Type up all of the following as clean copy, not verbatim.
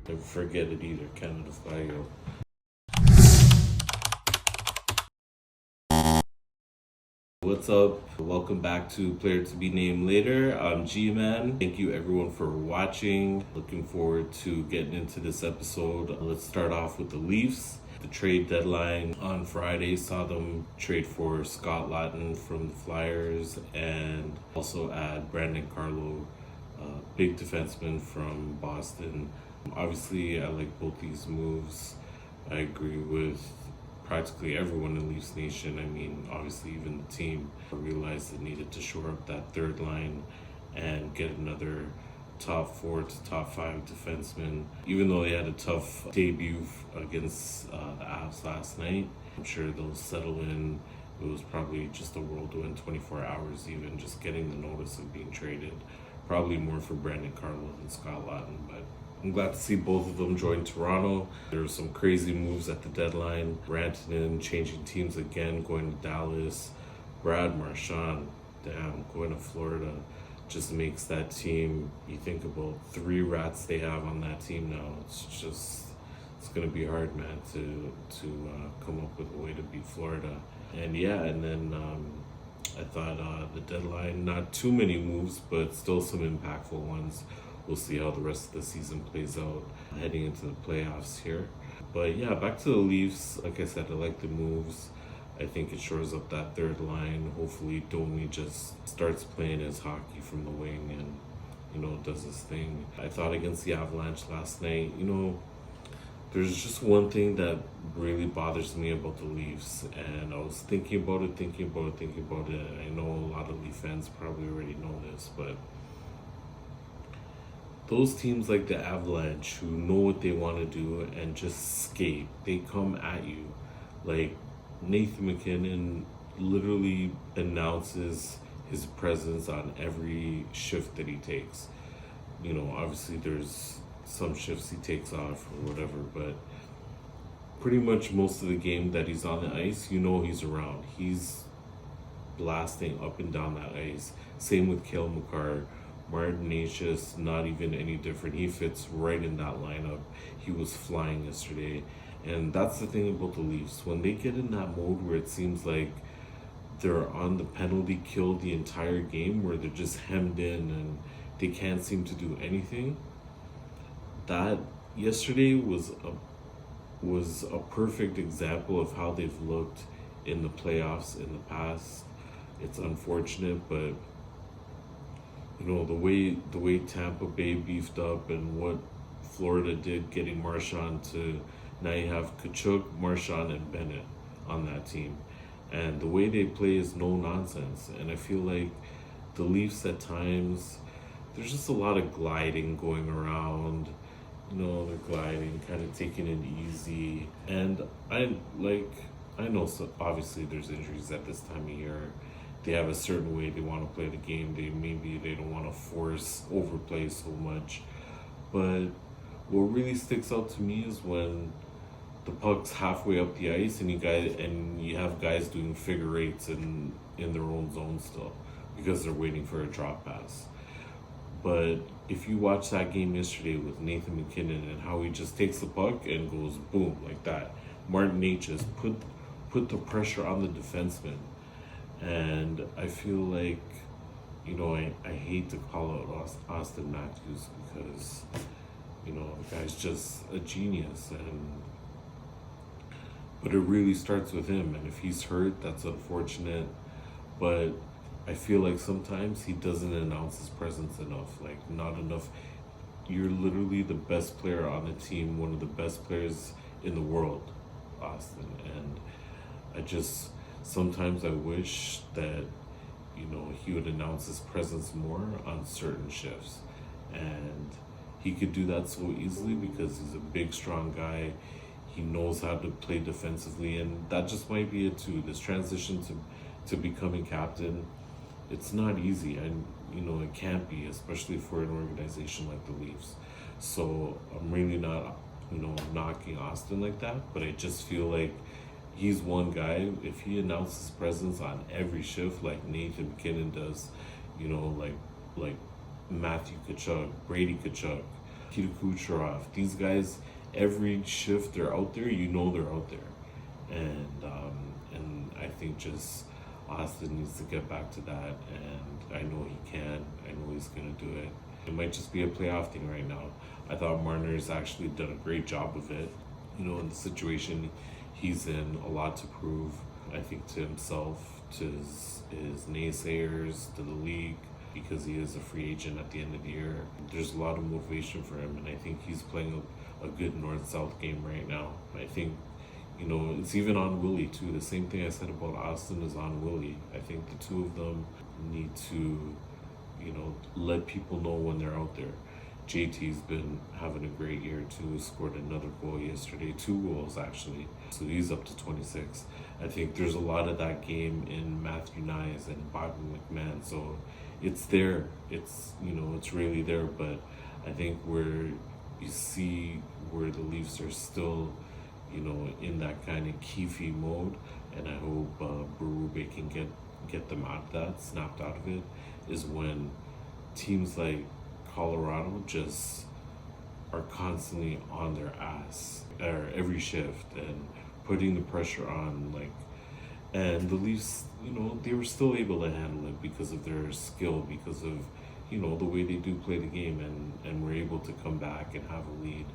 Never forget it either. Canada flag. What's up? Welcome back to Player to Be Named Later. I'm G-Man. Thank you everyone for watching. Looking forward to getting into this episode. Let's start off with the Leafs. The trade deadline on Friday saw them trade for Scott Laughton from the Flyers and also add Brandon Carlo, big defenseman from Boston. Obviously, I like both these moves. I agree with practically everyone in Leafs Nation. I mean, obviously, even the team realized it needed to shore up that third line and get another top 4 to top 5 defenseman. Even though they had a tough debut against the Avs last night, I'm sure they'll settle in. It was probably just a whirlwind 24 hours, even just getting the notice of being traded. Probably more for Brandon Carlo than Scott Laughton, but I'm glad to see both of them join Toronto. There were some crazy moves at the deadline. Rantanen changing teams again, going to Dallas. Brad Marchand, damn, going to Florida just makes that team. You think about 3 rats they have on that team now. It's going to be hard, man, to come up with a way to beat Florida. And yeah, and then I thought the deadline, not too many moves, but still some impactful ones. We'll see how the rest of the season plays out heading into the playoffs here. But yeah, back to the Leafs. Like I said, I like the moves. I think it shores up that third line. Hopefully Domi just starts playing his hockey from the wing and, does his thing. I thought against the Avalanche last night, there's just one thing that really bothers me about the Leafs. And I was thinking about it. I know a lot of Leaf fans probably already know this, but those teams like the Avalanche who know what they want to do and just skate, they come at you. Like Nathan MacKinnon literally announces his presence on every shift that he takes. Obviously there's some shifts he takes off or whatever, but pretty much most of the game that he's on the ice, he's around. He's blasting up and down that ice. Same with Cale Makar. Martin Necas, not even any different. He fits right in that lineup. He was flying yesterday. And that's the thing about the Leafs. When they get in that mode where it seems like they're on the penalty kill the entire game, where they're just hemmed in and they can't seem to do anything, that yesterday was a perfect example of how they've looked in the playoffs in the past. It's unfortunate, but the way Tampa Bay beefed up and what Florida did getting Marchand to, now you have Tkachuk, Marchand, and Bennett on that team. And the way they play is no nonsense. And I feel like the Leafs at times, there's just a lot of gliding going around. They're gliding, kind of taking it easy. And I know so obviously there's injuries at this time of year. They have a certain way they want to play the game. They don't want to force overplay so much. But what really sticks out to me is when the puck's halfway up the ice and you have guys doing figure eights in their own zone still because they're waiting for a drop pass. But if you watch that game yesterday with Nathan MacKinnon and how he just takes the puck and goes boom like that, Martin Necas put the pressure on the defenseman. And I feel like, I hate to call out Austin Matthews because, the guy's just a genius. But it really starts with him. And if he's hurt, that's unfortunate. But I feel like sometimes he doesn't announce his presence enough. Like, not enough. You're literally the best player on the team, one of the best players in the world, Austin. And sometimes I wish that, he would announce his presence more on certain shifts. And he could do that so easily because he's a big, strong guy. He knows how to play defensively. And that just might be it too. This transition to becoming captain, it's not easy. And, it can't be, especially for an organization like the Leafs. So I'm really not, knocking Austin like that. But I just feel like he's one guy, if he announces his presence on every shift like Nathan MacKinnon does, like Matthew Tkachuk, Brady Tkachuk, Nikita Kucherov. These guys, every shift they're out there, they're out there. And I think just Austin needs to get back to that, and I know he can. I know he's gonna do it. It might just be a playoff thing right now. I thought Marner's actually done a great job of it. In the situation he's in, a lot to prove. I think to himself, to his naysayers, to the league, because he is a free agent at the end of the year. There's a lot of motivation for him, and I think he's playing a good north-south game right now. I think, it's even on Willie too. The same thing I said about Austin is on Willie. I think the two of them need to, let people know when they're out there. JT's been having a great year too. Scored another goal yesterday, 2 goals actually. So he's up to 26. I think there's a lot of that game in Matthew Nyes and Bobby McMahon. So it's there. It's it's really there. But I think where you see where the Leafs are still, in that kind of Keefy mode, and I hope Berube can get them out of that, snapped out of it, is when teams like Colorado just are constantly on their ass every shift and putting the pressure on, and the Leafs, they were still able to handle it because of their skill, because of the way they do play the game, and were able to come back and have a lead.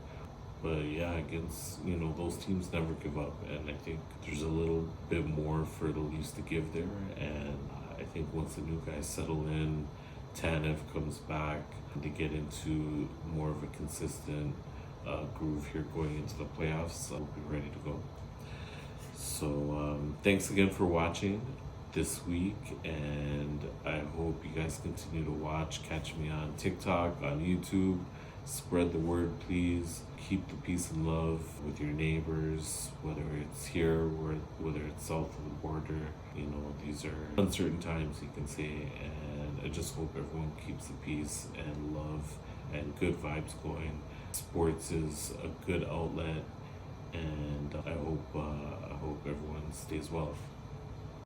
But yeah, against those teams never give up, and I think there's a little bit more for the Leafs to give there. And I think once the new guys settle in, Tanev comes back, they get into more of a consistent groove here going into the playoffs. I'll be ready to go. So thanks again for watching this week, and I hope you guys continue to watch. Catch me on TikTok, on YouTube. Spread the word, please. Keep the peace and love with your neighbors, whether it's here or whether it's south of the border. These are uncertain times, you can say, and I just hope everyone keeps the peace and love and good vibes going. Sports is a good outlet, and I hope everyone stays well.